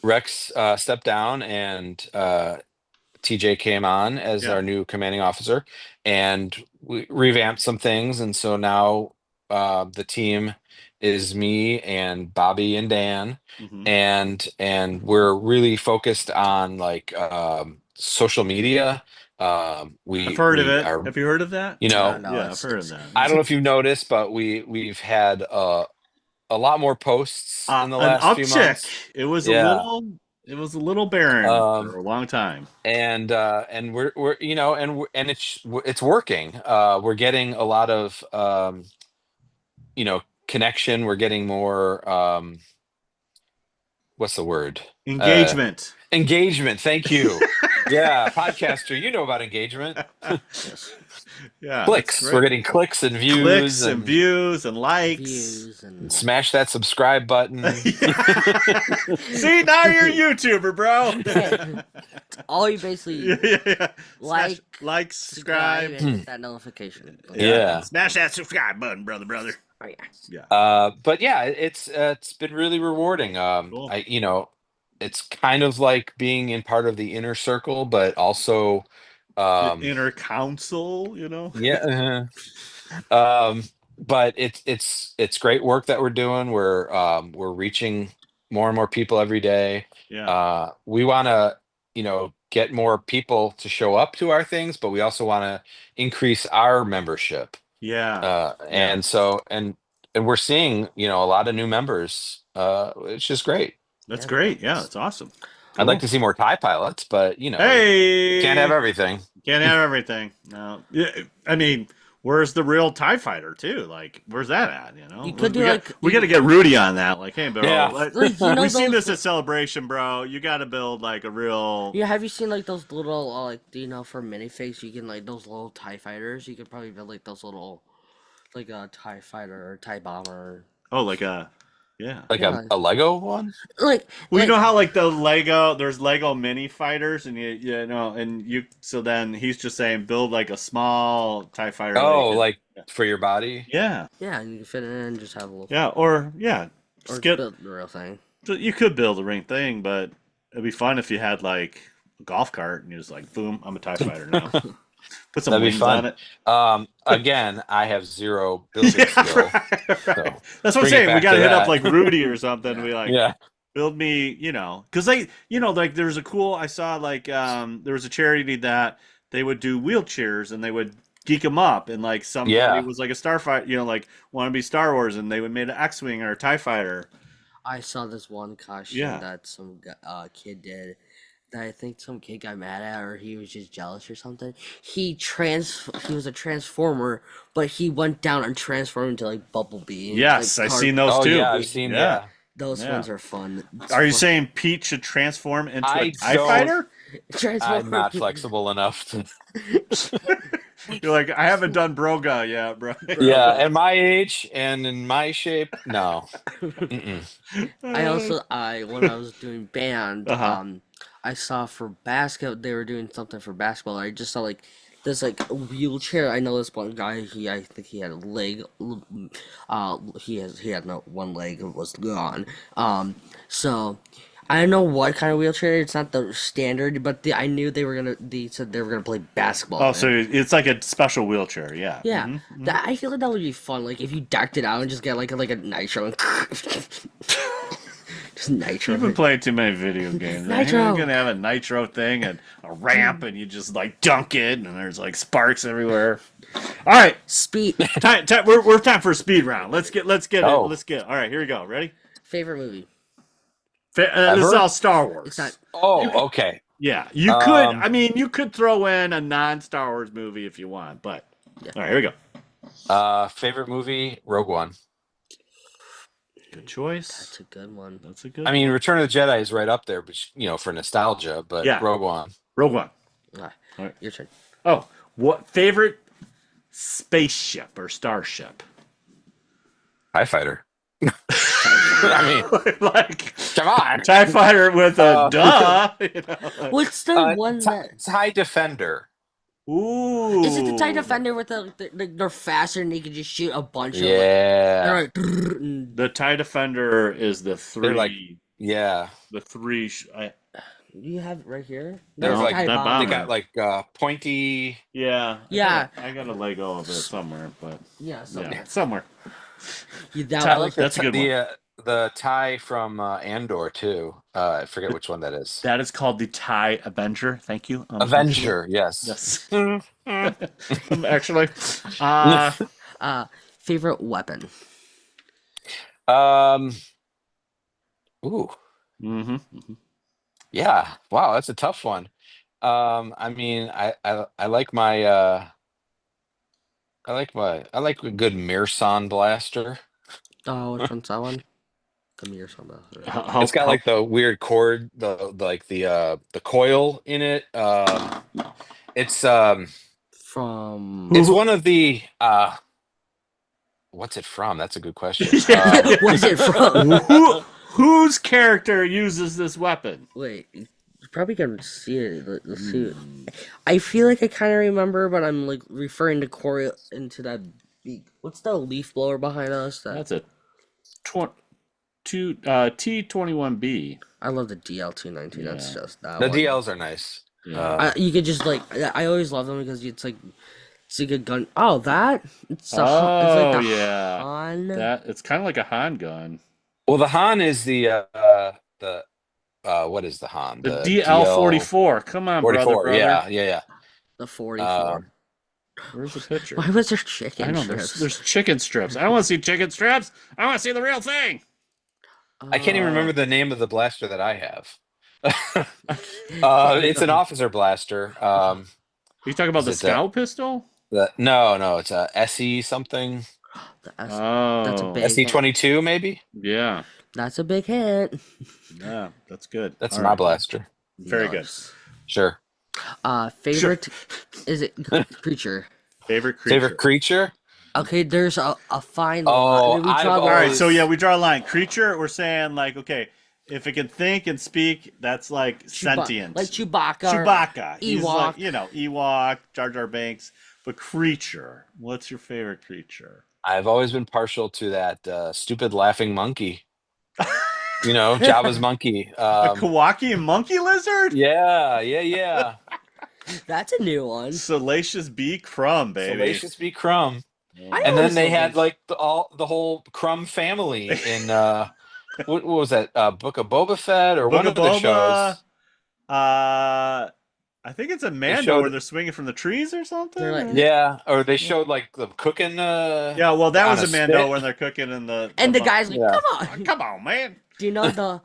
Rex stepped down, and TJ came on as Yeah. our new commanding officer, and we revamped some things. And so now the team is me and Bobby and Dan, Hmm. and we're really focused on like social media. I've We heard of we it. are, Have you heard of that? you know, No, Yeah, I've heard of that. I don't know if you've noticed, but we've had a lot more posts in the An last few uptick. months. It was a Yeah. little barren Um, for a long time. and we're and it's working. We're getting a lot of connection. We're getting more what's the word? uh Engagement. Engagement. Thank you. Yeah, podcaster, you know about engagement. Yes. Yeah, that's Clicks. We're great. getting clicks and views, Clicks and and views and likes. Views and smash that subscribe button. See, now you're a YouTuber, bro. all you basically Yeah. like, like, subscribe, subscribe. and hit that notification. Yeah. Smash that subscribe button, brother. Oh yeah. Yeah. But yeah, it's been really rewarding. Cool. It's kind of like being in part of the inner circle, but also, The um, inner council, yeah, but it's great work that we're doing. We're reaching more and more people every day. Yeah. We want to, get more people to show up to our things, but we also want to increase our membership. Yeah. Yeah. And so and we're seeing, a lot of new members. It's just great. That's Yeah. great. Yeah, that's awesome. I'd like Cool. to see more TIE pilots, but Hey, can't have everything. Can't have everything. No. Yeah, I mean, where's the real TIE fighter too? Like, where's that at? You could do, we like, we got to get Rudy on that. Like, hey, bro, Yeah. Like, we've seen those- this at Celebration, bro. You got to build like a real. Yeah, have you seen like those little for minifigs you can like those little TIE fighters? You could probably build like those little like a TIE fighter or TIE bomber. Oh, like a. Yeah. Like Yeah. a Lego one? Like Well, you like- know how like there's Lego mini fighters, and so then he's just saying build like a small TIE fighter. Oh, yeah. like for your body? Yeah, yeah, and you can fit it in and just have a little or or just get. build the real thing. You could build a ring thing, but it'd be fun if you had like a golf cart and you're just like, boom, I'm a TIE fighter now. Put some That'd be wings fun. on it. Again, I have zero building Yeah, skill. right. So, That's what I'm bring it saying. We back gotta to hit up that. like Rudy or something. We like Yeah. build me, because like there's a cool. I saw like there was a charity that they would do wheelchairs and they would geek them up, and like somebody Yeah. was like a starfighter, like want to be Star Wars, and they would make an X-wing or a TIE fighter. I saw this one costume Yeah. that some kid did that I think some kid got mad at or he was just jealous or something. He was a transformer, but he went down and transformed into like Bumblebee. and, Yes, like, I've seen those Oh too. yeah, I've seen. Yeah. Those Yeah. ones are fun. Are you saying Pete should transform into a I TIE don't- fighter? Transformer? I'm not flexible enough to. You're like, I haven't done Broga yet, bro. Yeah, at my age and in my shape, no. Mm-mm. When I was doing band, Uh-huh. I saw for basketball they were doing something for basketball. I just saw like this like wheelchair. I know this one guy. I think he had a leg. He had no one leg was gone. So I don't know what kind of wheelchair. It's not the standard, but I knew they were gonna. They said they were gonna play basketball. Oh, in so it. it's like a special wheelchair, yeah. Yeah, Mhm. I feel like that would be fun. Like if you decked it out and just get like a nitro and just nitro. You've been playing too many video games. Right? Nitro. You're gonna have a nitro thing and a ramp, and you just like dunk it, and there's like sparks everywhere. All right, Speed. we're time for a speed round. Let's get Oh. it. All right, here we go. Ready? Favorite movie? This is Ever? all Star Wars. It's not. Oh, okay. Yeah, you could. Um, I mean, you could throw in a non-Star Wars movie if you want, but Yeah. all right, here we go. Favorite movie, Rogue One. Good choice. That's a good one. That's a good. I mean, one. Return of the Jedi is right up there, but for nostalgia. But Yeah. Rogue One. Rogue One. Ah, All right. your turn. Oh, what favorite spaceship or starship? TIE Fighter. I mean, Like come on. TIE Fighter with a Uh, duh. You know, like- What's the one that? TIE Defender. Ooh. Is it the TIE Defender with they're faster and they can just shoot a bunch of Yeah. like, they're like, and The TIE Defender is the three. They're like- Yeah. the three. you have it right here? They're No, like that they bomber. got like pointy. Yeah. Yeah. I got a Lego of it somewhere, but Yeah, so yeah, somewhere. that TIE- one. That's a good one. The tie from Andor too. I forget which one that is. That is called the TIE Avenger. Thank you. Avenger. Yes. Yes. Actually, Favorite weapon? Ooh. hmm Yeah. Wow. That's a tough one. I mean, I like my I like a good Mirsan blaster. Oh, which one's that one? Come here, something. It's got like the weird cord, the coil in it. It's From it's one of the what's it from? That's a good question. Yeah. what's it from? Whose character uses this weapon? Wait, you probably can see it. Let's see it. I feel like I kind of remember, but I'm like referring to Corey into that. What's the leaf blower behind us? That's a T21B. I love the DL219. That's Yeah. just that The one. DLs are nice. Yeah. You could just like I always love them because it's like a good gun. Oh, that it's a, Oh, it's like the yeah. Han. It's kind of like a Han gun. Well, the Han is the what is the Han? The DL44. Come on, 44. brother. Yeah. The 44. Where's the picture? Why was there chicken I know strips? there's chicken strips. I don't want to see chicken strips. I want to see the real thing. I can't even remember the name of the blaster that I have. It's an officer blaster. Are you talking about Is the it, scout pistol? No, it's a SE something. Oh, That's a big SE22 maybe. Yeah, That's a big hit. yeah, that's good. That's All my right. blaster. Very good. Nice. Sure. Favorite is it creature? Favorite creature. Favorite creature? Okay, there's a fine Oh, line. We I've draw the All right, always- so yeah, we draw a line. Creature, we're saying like, okay, if it can think and speak, that's like sentient. like Chewbacca. or Chewbacca. He's like, Ewok. Ewok, Jar Jar Binks. But creature, what's your favorite creature? I've always been partial to that stupid laughing monkey. Jabba's monkey. A Kawaki monkey lizard? Yeah. That's a new one. Salacious B. Crumb, baby. Salacious B. Crumb. I And then always they love had these. like the whole Crumb family in what was that? Book of Boba Fett or one Book of of the shows. Boba. I think it's a Mando showed- where they're swinging from the trees or something. They're like- or- Yeah, or they showed like the cooking. Yeah, well, that on was a a Mando spit. when they're cooking in the. And the guy's like, Yeah. come on. Come on, man. Do you know the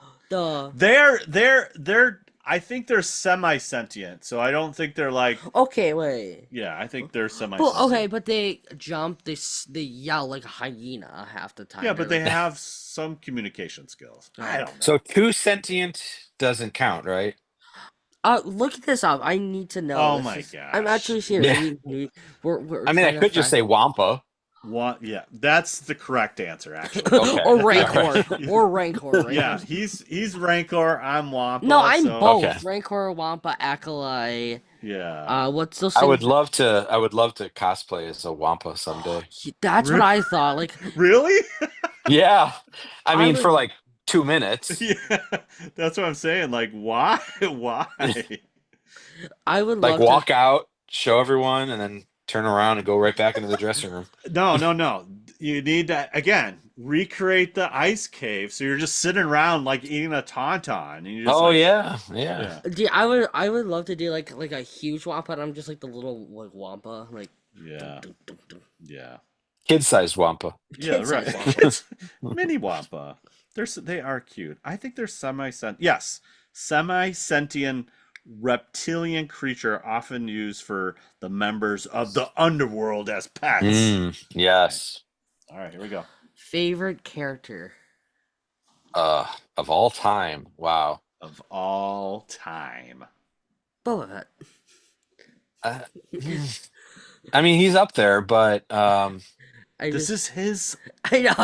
They're. I think they're semi-sentient, so I don't think they're like. Okay, wait. Yeah, I think they're But semi-sentient. okay, but they jump. They yell like a hyena half the time. Yeah, but they They're like- have some communication skills. I don't know. So too sentient doesn't count, right? Look this up. I need to know. Oh This my is- gosh. I'm actually serious. Yeah. We're I mean, I trying to could just say Wampa. What? Yeah, that's the correct answer, actually. Okay. or All Rancor. right. Or Rancor. Rancor. Yeah, he's Rancor. I'm Wampa. No, I'm so, both. Okay. Rancor, Wampa, Acolyte. Yeah. What's those I things? would love to. I would love to cosplay as a Wampa someday. That's what I thought. Like, Really? Yeah, I mean, for would- like 2 minutes, Yeah, that's what I'm saying. Like, why? Why? I would like love walk out, show everyone, and then turn around and go right back into the dressing room. No. You need to again recreate the ice cave. So you're just sitting around like eating a tauntaun, and you just Oh like, yeah. yeah, to. I would love to do like a huge Wampa. And I'm just like the little like Wampa. Like, yeah, dun, dun, dun. yeah, Kid-sized Wampa. yeah. Kid-sized Right. Wampa. It's mini Wampa. They are cute. I think they're semi-sentient reptilian creature often used for the members of the underworld as pets. Yes. All right, here we go. Favorite character. Of all time. Wow. Of all time. Boba Fett. Uh, I mean, he's up there, but This is his. I know.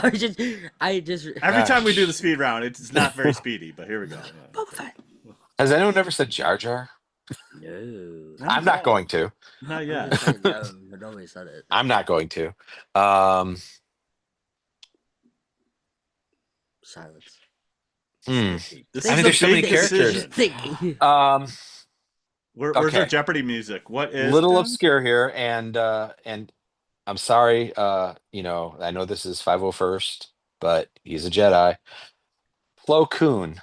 I just. Every time we Gosh. do the speed round, it's not very speedy, but here we go. Boba Fett. has anyone ever said Jar Jar? No. I'm not going to. Not I'm yet. just saying no. Nobody said it. I'm not going to. Silence. Hmm. This I mean, is a there's so many big characters. decision. Thinking. Where's Okay. our Jeopardy music? What is Little done? obscure here, and I'm sorry. You know, I know this is 501st, but he's a Jedi. Plo Koon.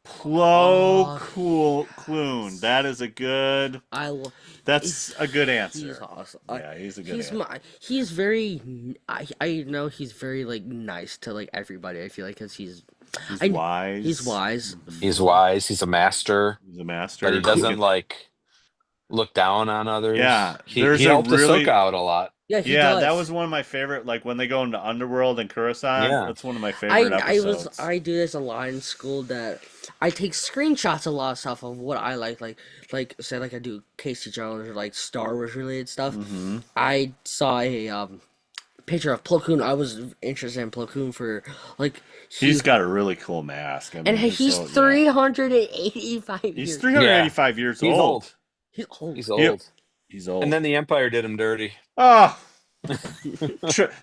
Plo Oh, Koon. That is a good. That's a good answer. He's awesome. Yeah, he's a good He's answer. he's very. I know he's very like nice to like everybody. I feel like because he's Wise. He's wise. He's wise. He's a master, He's a master. but he doesn't like look down on others. Yeah, he there's helped a really- Ahsoka out a lot. Yeah, he Yeah, does. that was one of my favorite. Like when they go into Underworld and Coruscant. Yeah. That's one of my favorite episodes. I do this a lot in school that I take screenshots of a lot of stuff of what I like say like I do Casey Jones or like Star Wars related stuff. Mm-hmm. I saw a picture of Plo Koon. I was interested in Plo Koon for like He's got a really cool mask. I mean, and he's so- 385 He's years. 385 years He's old. old. He's old. He's old. Yep. He's old. And then the Empire did him dirty. Oh,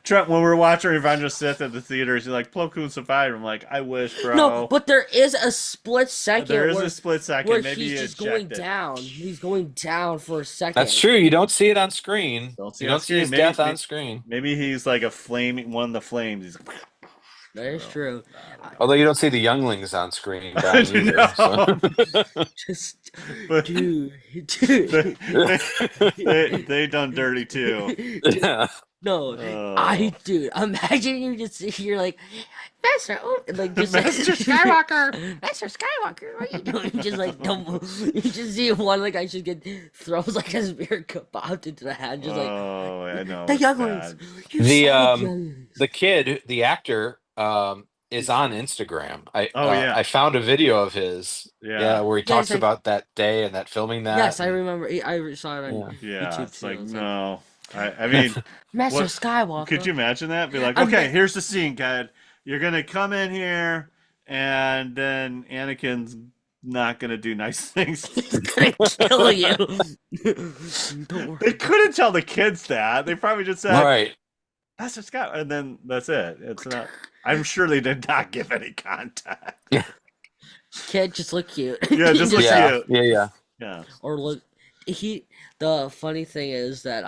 Trent, when we were watching Revenge of the Sith at the theaters, you're like, Plo Koon survived. I'm like, I wish, bro. No, but there is a split second there is where, a split second. where Maybe he's he just going ejected. down. He's going down for a second. That's true. You don't see it on screen. Don't see you it on don't see his screen. death Maybe- on screen. Maybe he's like a flaming one of the flames. He's That is true. Although you don't see the younglings on screen. Down either, No. so. Just, But- dude. they done dirty too. Yeah. No, Oh. dude, imagine you just sit here like, Master, like just Master Skywalker, Master Skywalker, what are you doing? Just like dumb, you just see one like I should get throws like a spear kabobbed into the hand, just like Oh, I know. the it's younglings. bad. You The, savage younglings. The kid, the actor, is on Instagram. Oh, yeah. I found a video of his. Yeah. Where he Yes, talks I- about that day and that filming that. Yes, I remember. I saw it on Yeah. Yeah, YouTube it's too. like It's no. I mean, Master what- Skywalker. could you imagine that? Be like, I'm okay, ba- here's the scene, kid. You're gonna come in here, and then Anakin's not gonna do nice things. He's gonna kill you. Don't worry. They couldn't tell the kids that. They probably just said, Right. "That's a Scott," and then that's it. It's not. I'm sure they did not give any contact. Kid, just look cute. Yeah, just look Yeah. cute. Yeah. Yeah. Or look, the funny thing is that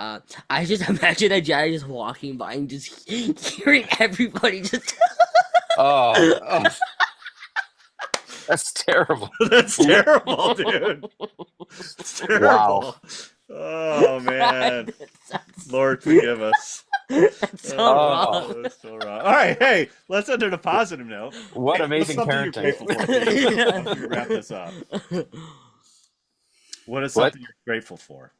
I just imagine a Jedi just walking by and just hearing everybody just. Oh. That's terrible. That's terrible, dude. It's terrible. Wow. Oh man, Lord forgive us. That's so Oh. wrong. That's so wrong. All right, hey, let's end on a positive note. What Hey, amazing what's something parenting. you're grateful for? Let's wrap this up. What is What? something you're grateful for?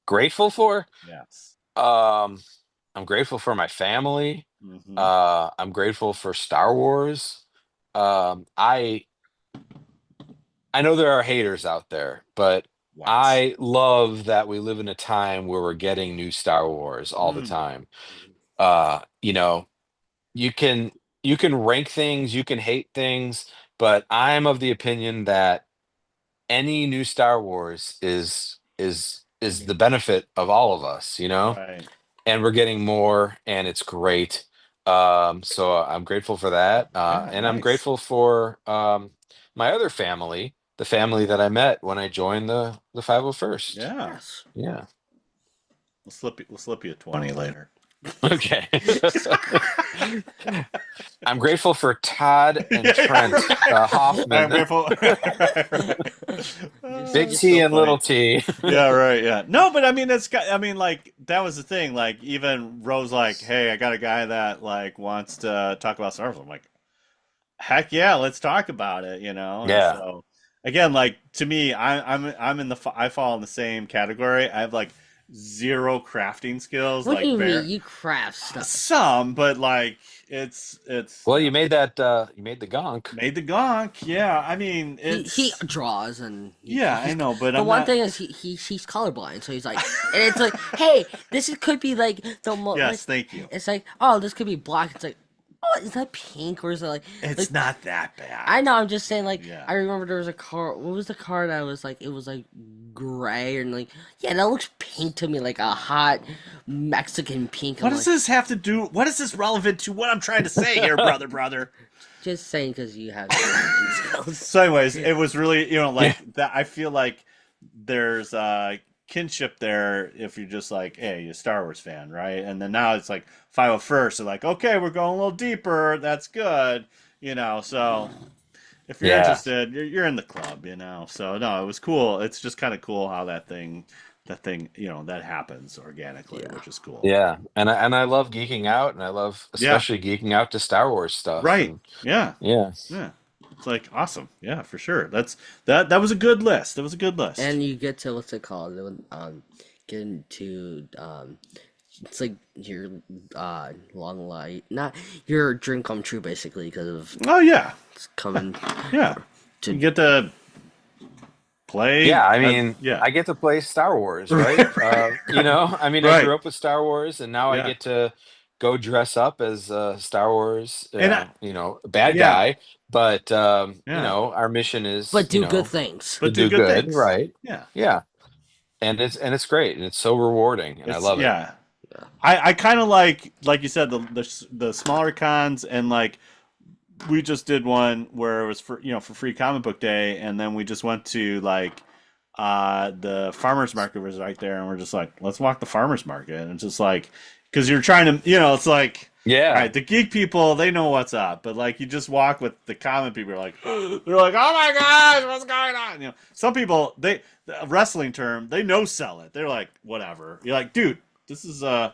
Grateful for? Yes. I'm grateful for my family. Mhm. I'm grateful for Star Wars. I I know there are haters out there, but What? I love that we live in a time where we're getting new Star Wars all the Mm, time. You know, you can you can rank things, you can hate things, but I'm of the opinion that any new Star Wars is the benefit of all of us, you know? right. And we're getting more and it's great. So I'm grateful for that. Yeah, And I'm nice. grateful for my other family, the family that I met when I joined the 501st. Yeah. Yes. Yeah. We'll slip you a 20 later. Okay. I'm grateful for Todd and Trent Right. I'm Hoffman, grateful. Right, right. Big That's T so and Little funny. T. Yeah, right. Yeah. No, but I mean, I mean, like, that was the thing. Like, even Rose, like, hey, I got a guy that, like, wants to talk about Star Wars. I'm like, heck yeah, let's talk about it, you know? And Yeah. so, again, like, to me, I'm in I fall in the same category. I have, like, zero crafting skills, What do like, you mean? bare, You craft stuff. some, but, like, it's, Well, you made the gonk. made the gonk. Yeah. I mean, He it's, draws and yeah, I he's know, but the I'm one not. thing is he's colorblind, so he's like, and it's like, hey, could be like like Yes, thank you. it's like, oh, this could be black. It's like, oh, is that pink or is it It's like not that I bad. know, I'm just saying, like, Yeah. I remember there was a car. What was the car that was like? It was like gray and like, yeah, that looks pink to me, like a hot Mexican pink. What I'm does like, this have to do? What is this relevant to what I'm trying to say here, brother, brother? just saying because you have crafting skills. So, anyways, it was really, Yeah. like that. I feel like there's kinship there if you're just like, hey, you're a Star Wars fan, right? And then now it's like 501st. So, like, okay, we're going a little deeper. That's good, you know. So, if you're Yeah. interested, you're in the club, you know. So, no, it was cool. It's just kind of cool how that thing, that happens organically, Yeah. which is cool. Yeah. And I love geeking out and I love Yeah. especially geeking out to Star Wars stuff. Right. And Yeah. yeah. Yeah. It's like awesome. Yeah, for sure. That was a good list. That was a good list. And you get to what's it called? Get into it's like your long light, not your dream come true, basically, because of Oh yeah. it's coming Yeah. You to get to play. Yeah, I mean, Yeah. I get to play Star Wars, right? I mean, I Right. grew up with Star Wars, and now I Yeah. get to go dress up as Star Wars, And bad yeah. guy. But Yeah. our mission is, but do good things. to But do do good good, things. right? Yeah. Yeah, and it's great, and it's so rewarding, and I It's love it. yeah. I kind of like you said the smaller cons, and like we just did one where it was for free comic book day, and then we just went to like the farmers market was right there, and we're just like, let's walk the farmers market, and it's just like because you're trying to, it's like, all Yeah, right, the geek people, they know what's up, but like you just walk with the comic people, you're like they're like, oh my gosh, what's going on? Some people, the wrestling term, they no sell it, they're like, whatever. You're like, dude, this is a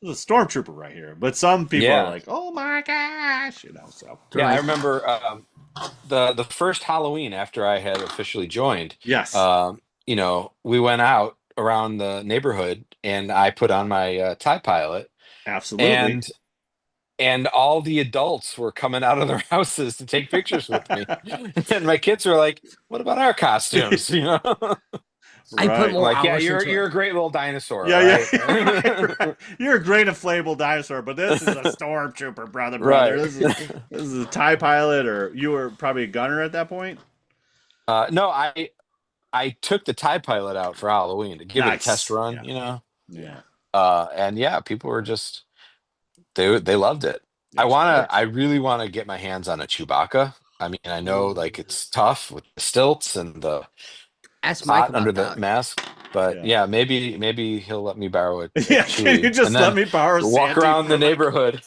stormtrooper right here, but some people are yeah, like, oh my gosh, so yeah. I Right. remember the first Halloween after I had officially joined. yes, We went out around the neighborhood, and I put on my tie pilot, absolutely. and all the adults were coming out of their houses to take pictures with me. And my kids were like, "What about our costumes?" I put Right. I'm more like, "Yeah, hours you're into it. a great little dinosaur, Yeah, all yeah, right." right, right. You're a great inflatable dinosaur, but this is a stormtrooper, brother, brother. Right. This is a TIE pilot, or you were probably a gunner at that point. No, I took the tie pilot out for Halloween to give it a test Nice. run, Yeah, yeah, and yeah, people were just they loved it. yeah. Of I course. really want to get my hands on a Chewbacca. I mean, I know like it's tough with the stilts and the Ask Mike hot under about the that. mask, but Yeah, yeah, maybe he'll let me borrow a yeah. Can you Chewie, and just let then me borrow walk Santy around for the like? neighborhood.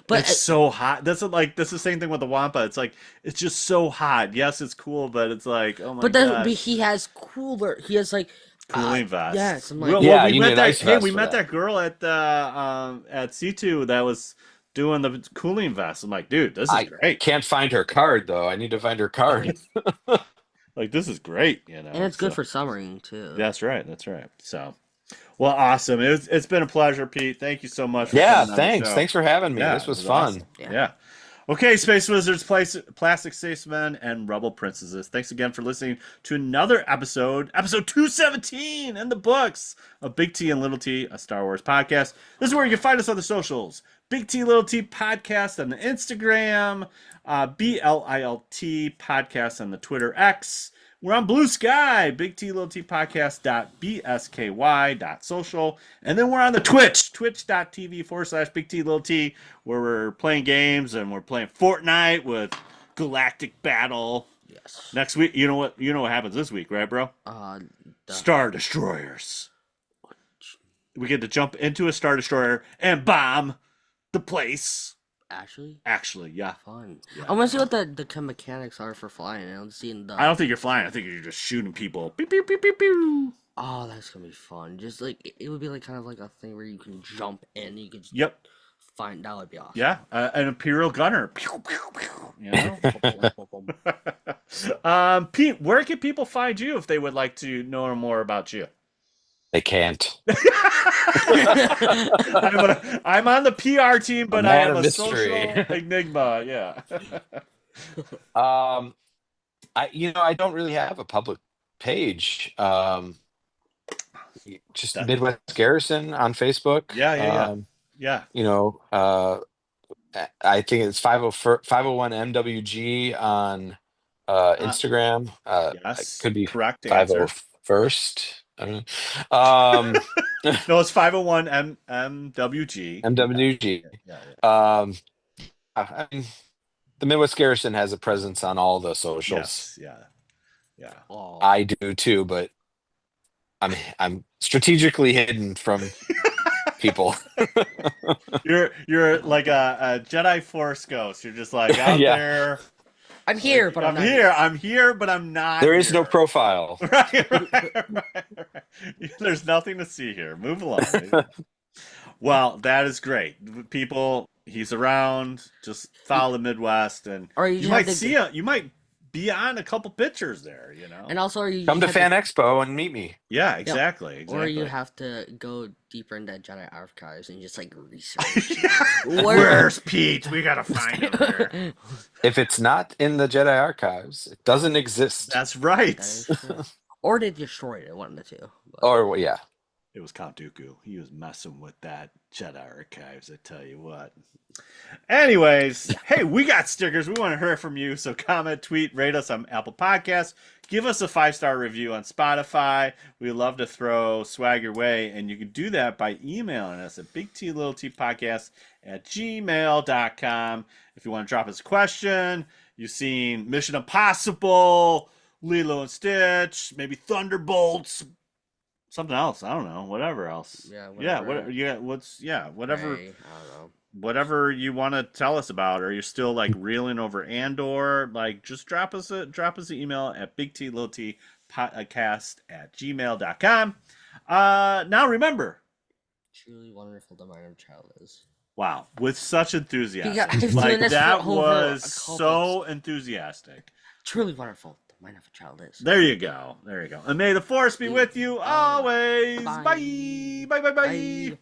It's But so hot. That's the same thing with the Wampa. It's like it's just so hot. Yes, it's cool, but it's like, oh my but gosh. he has cooler. He has like Cooling vest. yes. I'm like, Well, Yeah, we you need met an that. ice Hey, vest we for met that. that girl at C2 that was doing the cooling vest. I'm like, dude, this is I great. can't find her card though. I need to find her card. Like, this is great. and it's good So for summering too. that's right. That's right. So, well, awesome. It's been a pleasure, Pete. Thank you so much for Yeah, coming on the thanks. show. Thanks for having me. Yeah, This it was was awesome. fun. Yeah. Yeah. Okay, Space Wizards, Plastic Spacemen, and Rebel Princesses. Thanks again for listening to another episode 217 in the books of Big T and Little T, a Star Wars podcast. This is where you can find us on the socials. Big T, Little T podcast on the Instagram, BLILT podcast on the Twitter X. We're on Blue Sky, Big T Little T podcast.bsky.social. And then we're on the Twitch, twitch.tv/Big T Little T, where we're playing games and we're playing Fortnite with Galactic Battle. Yes. Next week, you know what happens this week, right, bro? Star Destroyers. We get to jump into a Star Destroyer and bomb the place. Actually, yeah. Fun. Yeah. I want to see what the mechanics are for flying. I don't see in the. I don't think you're flying. I think you're just shooting people. Pew, pew, pew, pew, pew. Oh, that's gonna be fun. Just like it would be like kind of like a thing where you can jump in. You could. Yep. Find that would be awesome. Yeah, an Imperial gunner. Pew, pew, pew, you know. Pete, where can people find you if they would like to know more about you? They can't. I'm on the PR team, but I am a social mystery. enigma. Yeah. I don't really have a public page. Just Midwest Garrison on Facebook. Yeah. I think it's 501 MWG on Instagram. Yes, it could be correct answer. 501st. I don't know. No, it's 501 MWG. MWG. Yeah. I mean, the Midwest Garrison has a presence on all the socials. Yes, yeah. Oh. I do too, but I'm strategically hidden from people. You're like a Jedi Force ghost. You're just like out there. I'm here, but I'm not I'm here, but I'm not. There is no here. profile. Right. There's nothing to see here. Move along. Well, that is great. People, he's around. Just follow the Midwest, and Or you might see him. You might be on a couple pictures there. You know. And also, come to Fan Expo and meet me. Yeah, exactly. Or you have to go deeper into Jedi archives and just like research. Where's Pete? We gotta find him here. If it's not in the Jedi archives, it doesn't exist. That's right. That is true. Or they destroyed it, one of the two. But... Or yeah. It was Count Dooku. He was messing with that Jedi archives, I tell you what. Anyways, hey, we got stickers. We want to hear from you. So comment, tweet, rate us on Apple Podcasts. Give us a 5-star review on Spotify. We love to throw swag your way. And you can do that by emailing us at bigtlittlepodcast@gmail.com. If you want to drop us a question, you've seen Mission Impossible, Lilo and Stitch, maybe Thunderbolts, something else. I don't know. Whatever else. Yeah. Whatever. Whatever. Ray, I don't know. Whatever you want to tell us about, or you're still like reeling over Andor, like just drop us an email at bigtlittlepodcast@gmail.com. Now remember, truly wonderful the mind of a child is. Wow, with such enthusiasm, I've like doing this that for over was a couple so enthusiastic. Truly wonderful the mind of a child is. There you go. And may the force be with you always. Bye. Bye. Bye. Bye. Bye. Bye.